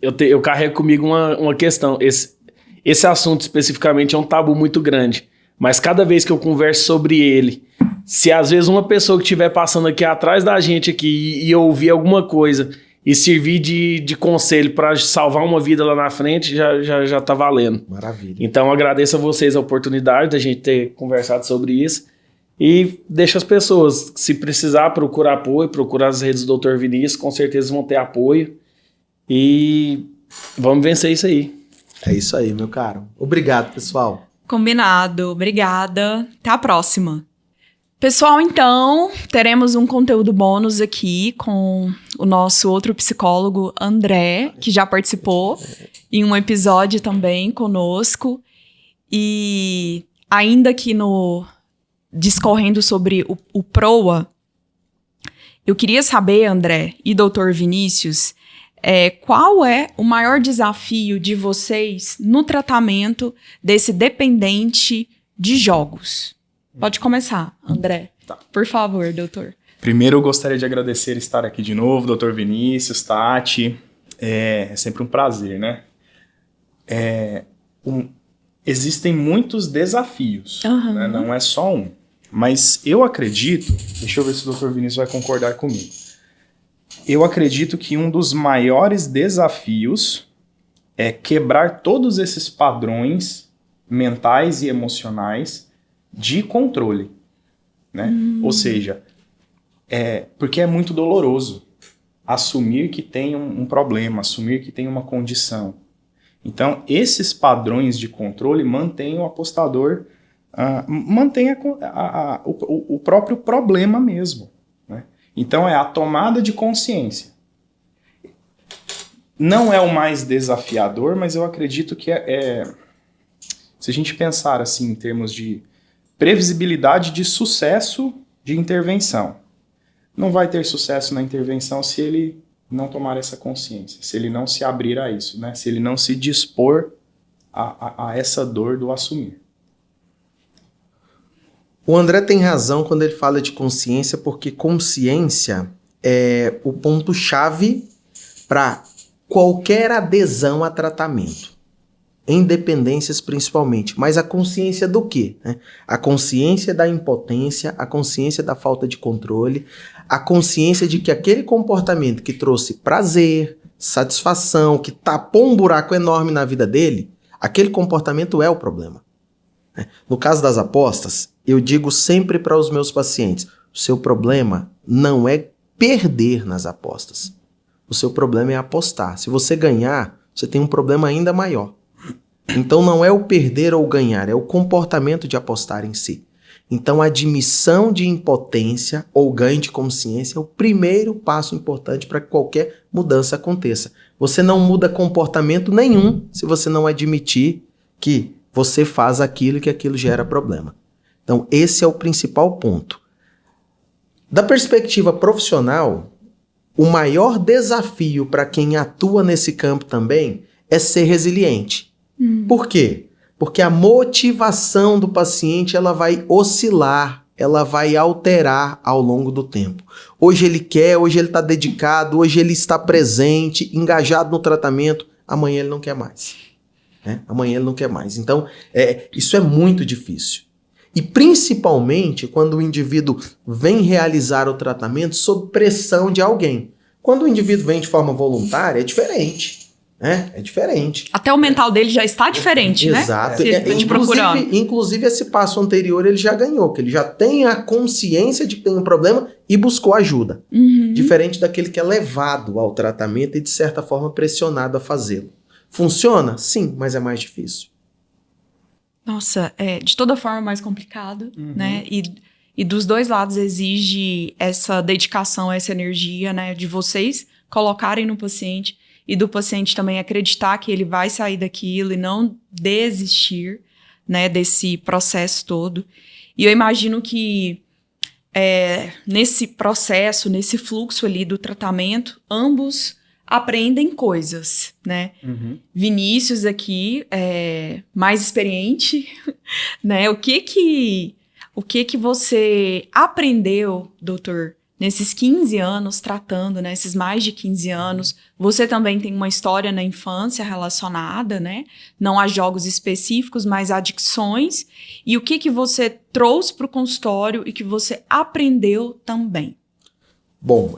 eu carrego comigo uma questão. Esse assunto especificamente é um tabu muito grande, mas cada vez que eu converso sobre ele, se às vezes uma pessoa que estiver passando aqui atrás da gente aqui e ouvir alguma coisa e servir de conselho para salvar uma vida lá na frente, já tá valendo. Maravilha. Então agradeço a vocês a oportunidade da gente ter conversado sobre isso e deixo as pessoas, se precisar, procurar apoio, procurar as redes do Dr. Vinícius, com certeza vão ter apoio e vamos vencer isso aí. É isso aí, meu caro. Obrigado, pessoal. Combinado. Obrigada. Até a próxima. Pessoal, então, teremos um conteúdo bônus aqui com o nosso outro psicólogo, André, que já participou em um episódio também conosco. E ainda aqui discorrendo sobre o PROA, eu queria saber, André e Dr. Vinícius, qual é o maior desafio de vocês no tratamento desse dependente de jogos? Pode começar, André. Tá. Por favor, doutor. Primeiro, eu gostaria de agradecer estar aqui de novo, Dr. Vinícius, Tati. É sempre um prazer, né? Existem muitos desafios, né? Não é só um. Mas eu acredito, deixa eu ver se o Dr. Vinícius vai concordar comigo. Eu acredito que um dos maiores desafios é quebrar todos esses padrões mentais e emocionais de controle, né? Ou seja, porque é muito doloroso assumir que tem um problema, assumir que tem uma condição. Então, esses padrões de controle mantêm o apostador, mantém o próprio problema mesmo, né? Então, é a tomada de consciência. Não é o mais desafiador, mas eu acredito que se a gente pensar assim em termos de previsibilidade de sucesso de intervenção, não vai ter sucesso na intervenção se ele não tomar essa consciência, se ele não se abrir a isso, né? Se ele não se dispor a essa dor do assumir. O André tem razão quando ele fala de consciência, porque consciência é o ponto-chave para qualquer adesão a tratamento. Em dependências principalmente. Mas a consciência do quê? Né? A consciência da impotência, a consciência da falta de controle, a consciência de que aquele comportamento que trouxe prazer, satisfação, que tapou um buraco enorme na vida dele, aquele comportamento é o problema. No caso das apostas, eu digo sempre para os meus pacientes, o seu problema não é perder nas apostas. O seu problema é apostar. Se você ganhar, você tem um problema ainda maior. Então não é o perder ou ganhar, é o comportamento de apostar em si. Então a admissão de impotência ou ganho de consciência é o primeiro passo importante para que qualquer mudança aconteça. Você não muda comportamento nenhum se você não admitir que você faz aquilo e que aquilo gera problema. Então esse é o principal ponto. Da perspectiva profissional, o maior desafio para quem atua nesse campo também é ser resiliente. Por quê? Porque a motivação do paciente ela vai oscilar, ela vai alterar ao longo do tempo. Hoje ele quer, hoje ele está dedicado, hoje ele está presente, engajado no tratamento, amanhã ele não quer mais. Né? Amanhã ele não quer mais. Então, isso é muito difícil. E principalmente quando o indivíduo vem realizar o tratamento sob pressão de alguém. Quando o indivíduo vem de forma voluntária, é diferente. É diferente. Até o mental dele já está diferente, né? Exato. Se ele vem te procurando. Inclusive, esse passo anterior ele já ganhou, que ele já tem a consciência de que tem um problema e buscou ajuda. Diferente daquele que é levado ao tratamento e, de certa forma, pressionado a fazê-lo. Funciona? Sim, mas é mais difícil. Nossa, de toda forma mais complicado, né? E dos dois lados exige essa dedicação, essa energia, né? De vocês colocarem no paciente e do paciente também acreditar que ele vai sair daquilo e não desistir, né? Desse processo todo. E eu imagino que nesse processo, nesse fluxo ali do tratamento, ambos aprendem coisas, né? Vinícius aqui é mais experiente, né? O que você aprendeu, doutor, nesses 15 anos tratando, né? Esses mais de 15 anos? Você também tem uma história na infância relacionada, né? Não a jogos específicos, mas a adicções. E o que você trouxe para o consultório e que você aprendeu também? Bom,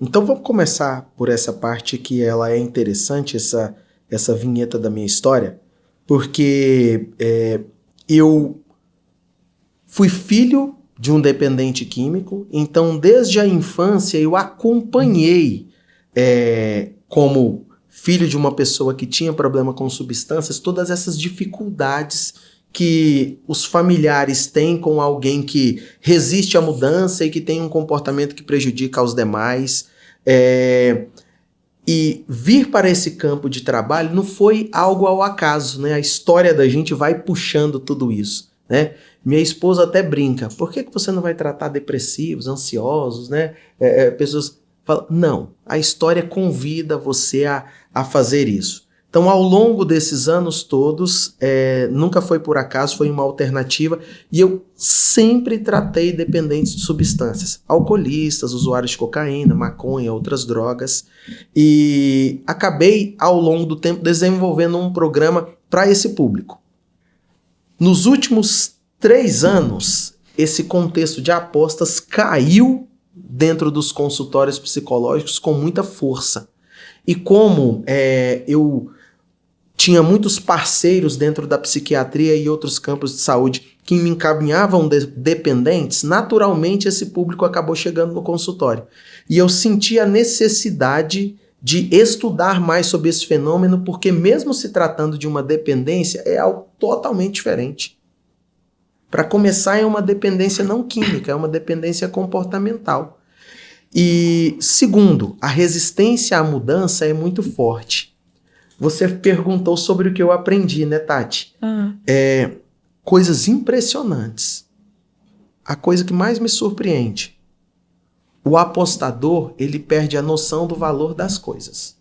então vamos começar por essa parte que ela é interessante, essa vinheta da minha história, porque eu fui filho de um dependente químico, então desde a infância eu acompanhei, como filho de uma pessoa que tinha problema com substâncias, todas essas dificuldades que os familiares têm com alguém que resiste à mudança e que tem um comportamento que prejudica aos demais. E vir para esse campo de trabalho não foi algo ao acaso, né? A história da gente vai puxando tudo isso, né? Minha esposa até brinca, por que você não vai tratar depressivos, ansiosos, né? Pessoas falam, não, a história convida você a fazer isso. Então, ao longo desses anos todos, nunca foi por acaso, foi uma alternativa, e eu sempre tratei dependentes de substâncias, alcoolistas, usuários de cocaína, maconha, outras drogas, e acabei, ao longo do tempo, desenvolvendo um programa para esse público. Nos últimos 3 anos, esse contexto de apostas caiu dentro dos consultórios psicológicos com muita força. E como eu tinha muitos parceiros dentro da psiquiatria e outros campos de saúde que me encaminhavam dependentes, naturalmente esse público acabou chegando no consultório. E eu senti a necessidade de estudar mais sobre esse fenômeno, porque mesmo se tratando de uma dependência, é algo totalmente diferente. Para começar, é uma dependência não química, é uma dependência comportamental. E segundo, a resistência à mudança é muito forte. Você perguntou sobre o que eu aprendi, né, Tati? Coisas impressionantes. A coisa que mais me surpreende. O apostador, ele perde a noção do valor das coisas.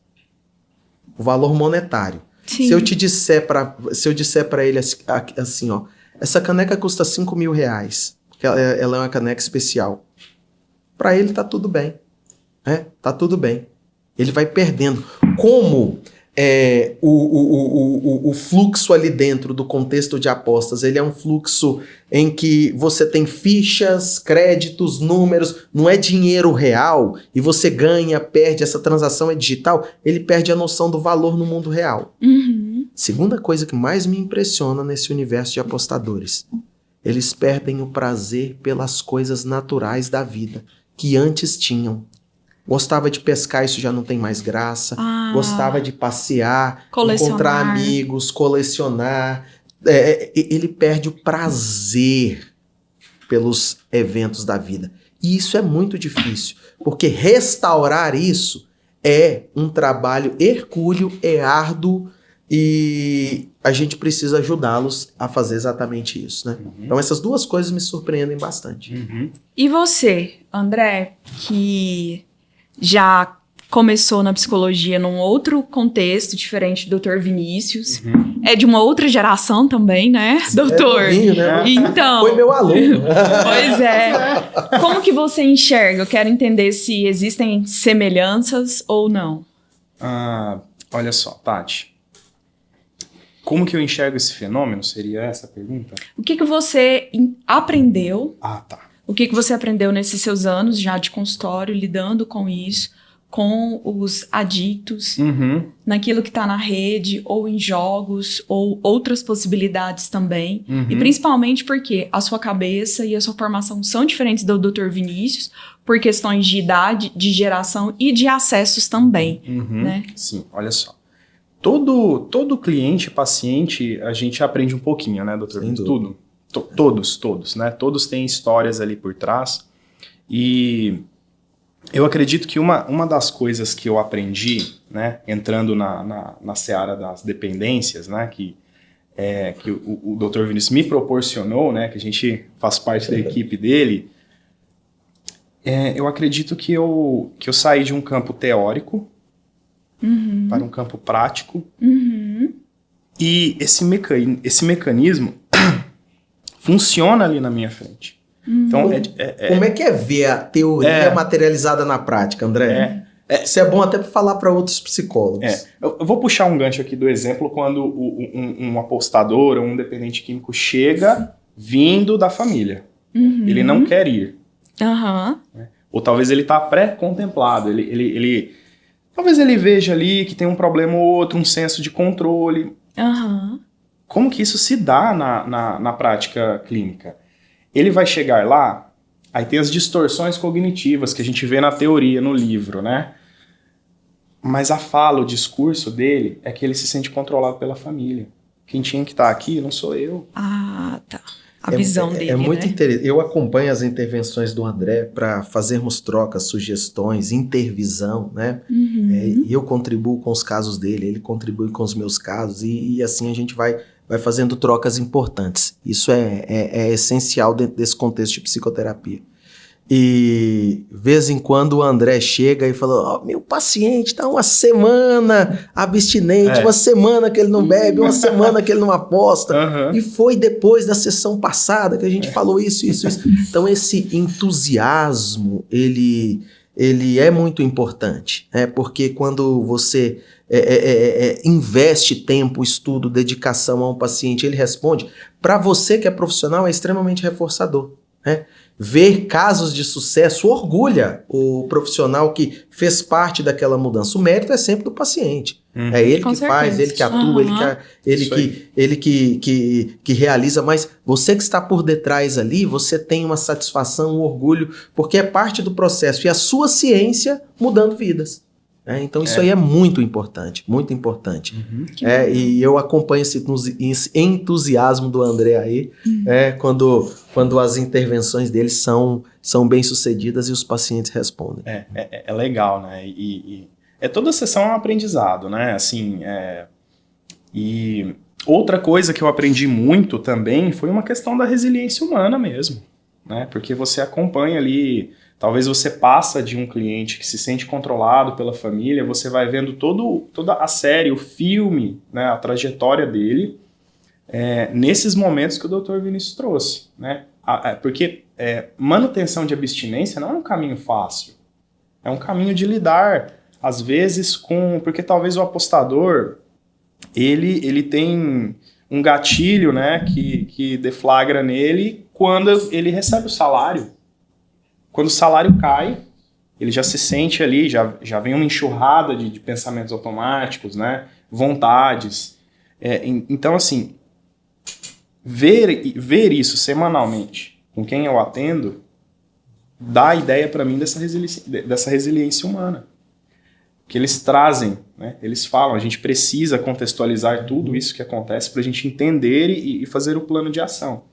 O valor monetário. Sim. Se eu disser para ele assim, ó, essa caneca custa R$5.000, porque ela é uma caneca especial. Para ele tá tudo bem. Tá tudo bem. Ele vai perdendo. Como o fluxo ali dentro do contexto de apostas, ele é um fluxo em que você tem fichas, créditos, números, não é dinheiro real, e você ganha, perde, essa transação é digital, ele perde a noção do valor no mundo real. Uhum. Segunda coisa que mais me impressiona nesse universo de apostadores, eles perdem o prazer pelas coisas naturais da vida, que antes tinham. Gostava de pescar, isso já não tem mais graça. Gostava de passear, encontrar amigos, colecionar. Ele perde o prazer pelos eventos da vida. E isso é muito difícil, porque restaurar isso é um trabalho hercúleo, é árduo, e a gente precisa ajudá-los a fazer exatamente isso, né? Uhum. Então essas duas coisas me surpreendem bastante. Uhum. E você, André, que já começou na psicologia num outro contexto diferente do Dr. Vinícius. Uhum. É de uma outra geração também, né, doutor? Novinho, né? Então, foi meu aluno. Pois é. Como que você enxerga? Eu quero entender se existem semelhanças ou não. Olha só, Tati. Como que eu enxergo esse fenômeno? Seria essa a pergunta? O que você aprendeu? Tá. O que você aprendeu nesses seus anos já de consultório, lidando com isso, com os adictos, naquilo que está na rede, ou em jogos, ou outras possibilidades também. E principalmente porque a sua cabeça e a sua formação são diferentes do Dr. Vinícius, por questões de idade, de geração e de acessos também. Né? Sim, olha só. Todo cliente, paciente, a gente aprende um pouquinho, né, doutor? Tudo. Todos, né? Todos têm histórias ali por trás. E eu acredito que uma das coisas que eu aprendi, né, entrando na seara das dependências, né, que o Dr. Vinícius me proporcionou, né, que a gente faz parte da equipe dele, eu acredito que eu saí de um campo teórico para um campo prático. E esse mecanismo funciona ali na minha frente. Então, como é que é ver a teoria materializada na prática, André? Isso é bom até para falar para outros psicólogos. Eu vou puxar um gancho aqui do exemplo quando um apostador ou um dependente químico chega vindo da família. Ele não quer ir. Né? Ou talvez ele está pré-contemplado. Talvez ele veja ali que tem um problema ou outro, um senso de controle. Como que isso se dá na prática clínica? Ele vai chegar lá, aí tem as distorções cognitivas que a gente vê na teoria, no livro, né? Mas a fala, o discurso dele é que ele se sente controlado pela família. Quem tinha que estar aqui não sou eu. Ah, tá. A visão dele, é muito né? interessante. Eu acompanho as intervenções do André para fazermos trocas, sugestões, intervisão, né? E eu contribuo com os casos dele, ele contribui com os meus casos e assim a gente vai fazendo trocas importantes. Isso é essencial dentro desse contexto de psicoterapia. E, de vez em quando, o André chega e fala, meu paciente tá uma semana abstinente, uma semana que ele não bebe, uma semana que ele não aposta. E foi depois da sessão passada que a gente falou isso. Então, esse entusiasmo, ele é muito importante, né? Porque quando você investe tempo, estudo, dedicação a um paciente, ele responde, para você que é profissional, é extremamente reforçador, né? Ver casos de sucesso orgulha o profissional que fez parte daquela mudança. O mérito é sempre do paciente. É ele que faz, ele que atua, ele que realiza. Mas você que está por detrás ali, você tem uma satisfação, um orgulho, porque é parte do processo. E a sua ciência mudando vidas. Então isso aí é muito importante, muito importante. E eu acompanho esse entusiasmo do André aí, quando as intervenções dele são bem sucedidas e os pacientes respondem. É legal, né? E toda sessão é um aprendizado, né? Assim, e outra coisa que eu aprendi muito também foi uma questão da resiliência humana mesmo, né? Porque você acompanha ali... Talvez você passa de um cliente que se sente controlado pela família, você vai vendo toda a série, o filme, né, a trajetória dele, nesses momentos que o Dr. Vinícius trouxe, né? Porque manutenção de abstinência não é um caminho fácil, é um caminho de lidar, às vezes, porque talvez o apostador, ele tem um gatilho, né, que deflagra nele quando ele recebe o salário. Quando o salário cai, ele já se sente ali, já vem uma enxurrada de pensamentos automáticos, né? Vontades. Então, assim, ver isso semanalmente com quem eu atendo dá a ideia para mim dessa resiliência humana. Que eles trazem, né? Eles falam, a gente precisa contextualizar tudo isso que acontece para a gente entender e fazer o plano de ação.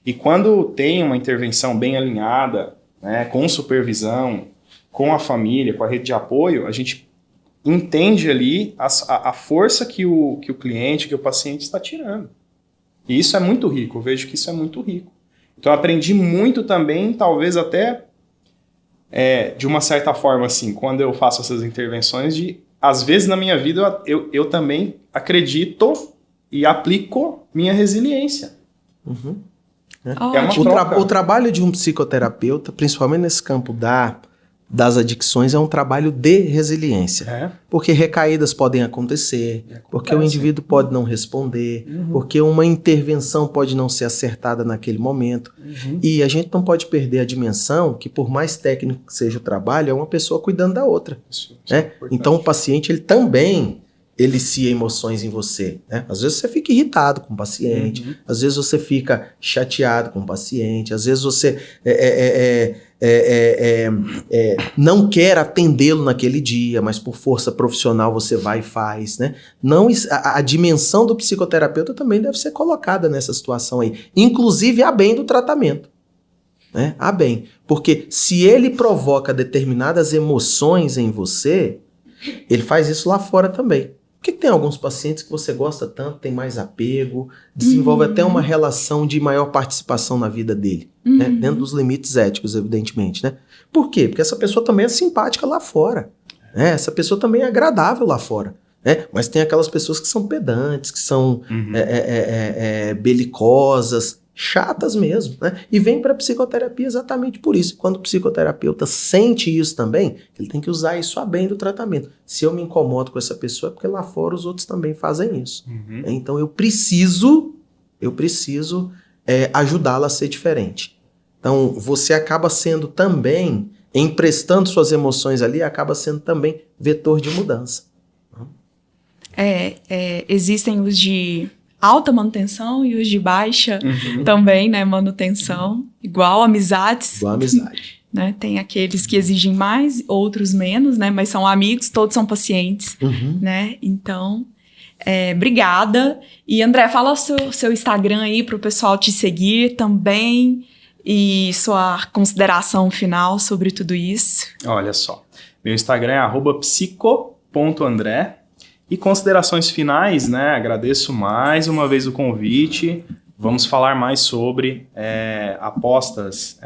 E quando tem uma intervenção bem alinhada, né, com supervisão, com a família, com a rede de apoio, a gente entende ali a força que o cliente, que o paciente está tirando. E isso é muito rico, eu vejo que isso é muito rico. Então eu aprendi muito também, talvez até de uma certa forma, assim, quando eu faço essas intervenções, às vezes na minha vida eu também acredito e aplico minha resiliência. O trabalho de um psicoterapeuta, principalmente nesse campo das adicções, é um trabalho de resiliência. Porque recaídas podem acontecer, porque o indivíduo pode não responder, porque uma intervenção pode não ser acertada naquele momento. E a gente não pode perder a dimensão que, por mais técnico que seja o trabalho, é uma pessoa cuidando da outra. Então o paciente ele também elicia emoções em você, né? Às vezes você fica irritado com o paciente, às vezes você fica chateado com o paciente, às vezes você não quer atendê-lo naquele dia, mas por força profissional você vai e faz, né? A dimensão do psicoterapeuta também deve ser colocada nessa situação aí, inclusive a bem do tratamento, né? A bem, porque se ele provoca determinadas emoções em você, ele faz isso lá fora também. Por que tem alguns pacientes que você gosta tanto, tem mais apego, desenvolve até uma relação de maior participação na vida dele, né? Dentro dos limites éticos, evidentemente, né? Por quê? Porque essa pessoa também é simpática lá fora, né? Essa pessoa também é agradável lá fora, né? Mas tem aquelas pessoas que são pedantes, que são belicosas, chatas mesmo, né? E vem para psicoterapia exatamente por isso. Quando o psicoterapeuta sente isso também, ele tem que usar isso a bem do tratamento. Se eu me incomodo com essa pessoa, é porque lá fora os outros também fazem isso. Então eu preciso ajudá-la a ser diferente. Então você acaba sendo também, emprestando suas emoções ali, acaba sendo também vetor de mudança. Existem os de alta manutenção e os de baixa também, né? Manutenção, igual amizades. Igual amizade. Né? Tem aqueles que exigem mais, outros menos, né? Mas são amigos, todos são pacientes, né? Então, Obrigada. E André, fala o seu Instagram aí para o pessoal te seguir também e sua consideração final sobre tudo isso. Olha só, meu Instagram é @psico.andré. E considerações finais, né? Agradeço mais uma vez o convite. Vamos falar mais sobre apostas.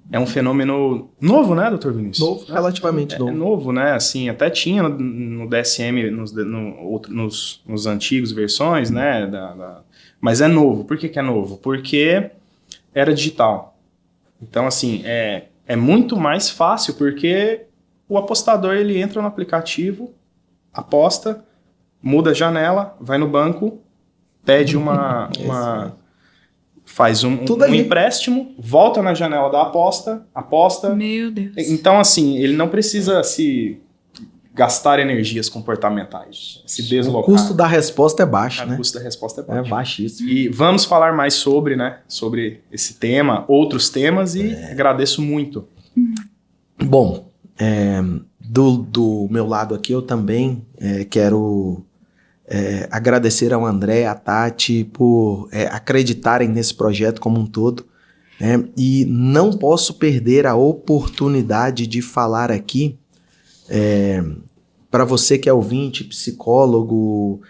É um fenômeno novo, né, Dr. Vinícius? Novo, relativamente novo. É novo, né? Assim, até tinha no DSM, nos antigos versões, né? Mas é novo. Por que é novo? Porque era digital. Então, assim, é muito mais fácil, porque o apostador, ele entra no aplicativo, aposta, muda a janela, vai no banco, pede faz um empréstimo, volta na janela da aposta. Meu Deus. Então, assim, ele não precisa se gastar energias comportamentais, se deslocar. O custo da resposta é baixo, né? O custo da resposta é baixo. É baixíssimo. E vamos falar mais sobre esse tema, outros temas, e agradeço muito. Bom, do meu lado aqui, eu também quero agradecer ao André, à Tati, por acreditarem nesse projeto como um todo, né? E não posso perder a oportunidade de falar aqui para você que é ouvinte, psicólogo,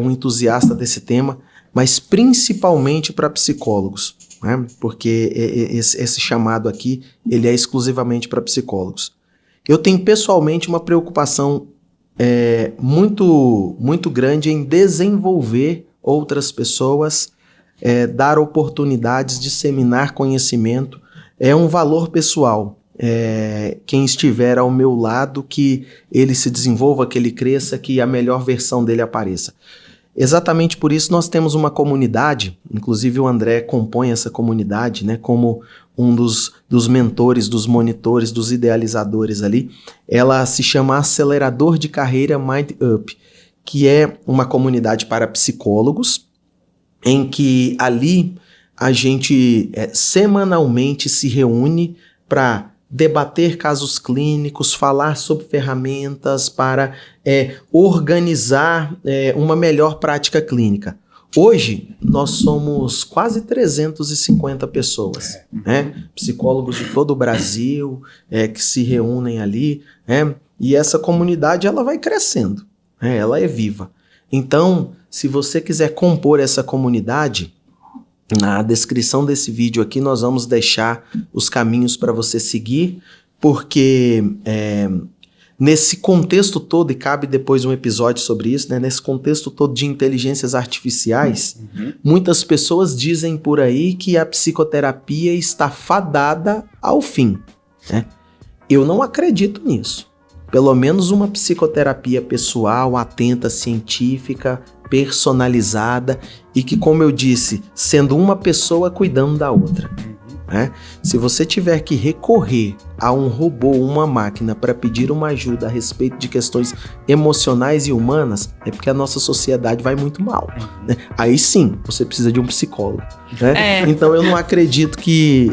um entusiasta desse tema, mas principalmente para psicólogos, né? Porque esse chamado aqui, ele é exclusivamente para psicólogos. Eu tenho pessoalmente uma preocupação muito, muito grande em desenvolver outras pessoas, dar oportunidades, disseminar conhecimento. É um valor pessoal. Quem estiver ao meu lado, que ele se desenvolva, que ele cresça, que a melhor versão dele apareça. Exatamente por isso nós temos uma comunidade, inclusive o André compõe essa comunidade, né, como um dos mentores, dos monitores, dos idealizadores ali. Ela se chama Acelerador de Carreira Mind Up, que é uma comunidade para psicólogos, em que ali a gente semanalmente se reúne para debater casos clínicos, falar sobre ferramentas para organizar uma melhor prática clínica. Hoje, nós somos quase 350 pessoas, né? Psicólogos de todo o Brasil que se reúnem ali, né? E essa comunidade ela vai crescendo, né? Ela é viva. Então, se você quiser compor essa comunidade, na descrição desse vídeo aqui nós vamos deixar os caminhos para você seguir, porque nesse contexto todo, e cabe depois um episódio sobre isso, né? Nesse contexto todo de inteligências artificiais, muitas pessoas dizem por aí que a psicoterapia está fadada ao fim, né? Eu não acredito nisso. Pelo menos uma psicoterapia pessoal, atenta, científica, personalizada e que, como eu disse, sendo uma pessoa cuidando da outra. Né? Se você tiver que recorrer a um robô, uma máquina para pedir uma ajuda a respeito de questões emocionais e humanas, é porque a nossa sociedade vai muito mal. Né? Aí sim, você precisa de um psicólogo. Né? Então eu não acredito que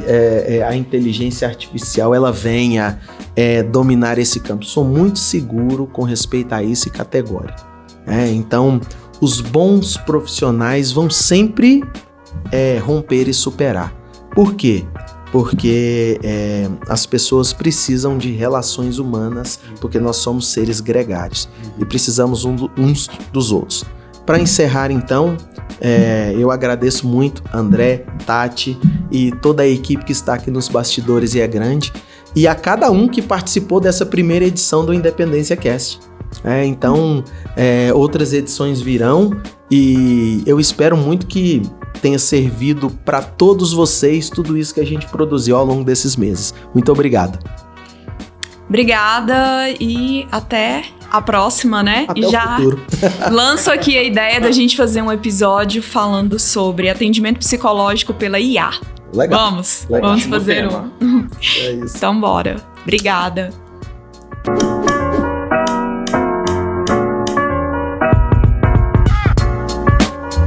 a inteligência artificial ela venha dominar esse campo. Sou muito seguro com respeito a isso e categórico. Então os bons profissionais vão sempre romper e superar. Por quê? Porque as pessoas precisam de relações humanas, porque nós somos seres gregários e precisamos uns dos outros. Para encerrar, então, eu agradeço muito André, Tati e toda a equipe que está aqui nos bastidores, e é grande, e a cada um que participou dessa primeira edição do Independência Cast. Então, outras edições virão e eu espero muito que tenha servido para todos vocês tudo isso que a gente produziu ao longo desses meses. Muito obrigado. Obrigada e até a próxima, né? Até e o já futuro. Lanço aqui a ideia da gente fazer um episódio falando sobre atendimento psicológico pela IA. Legal. Vamos Legal. fazer um. É isso. Então bora. Obrigada.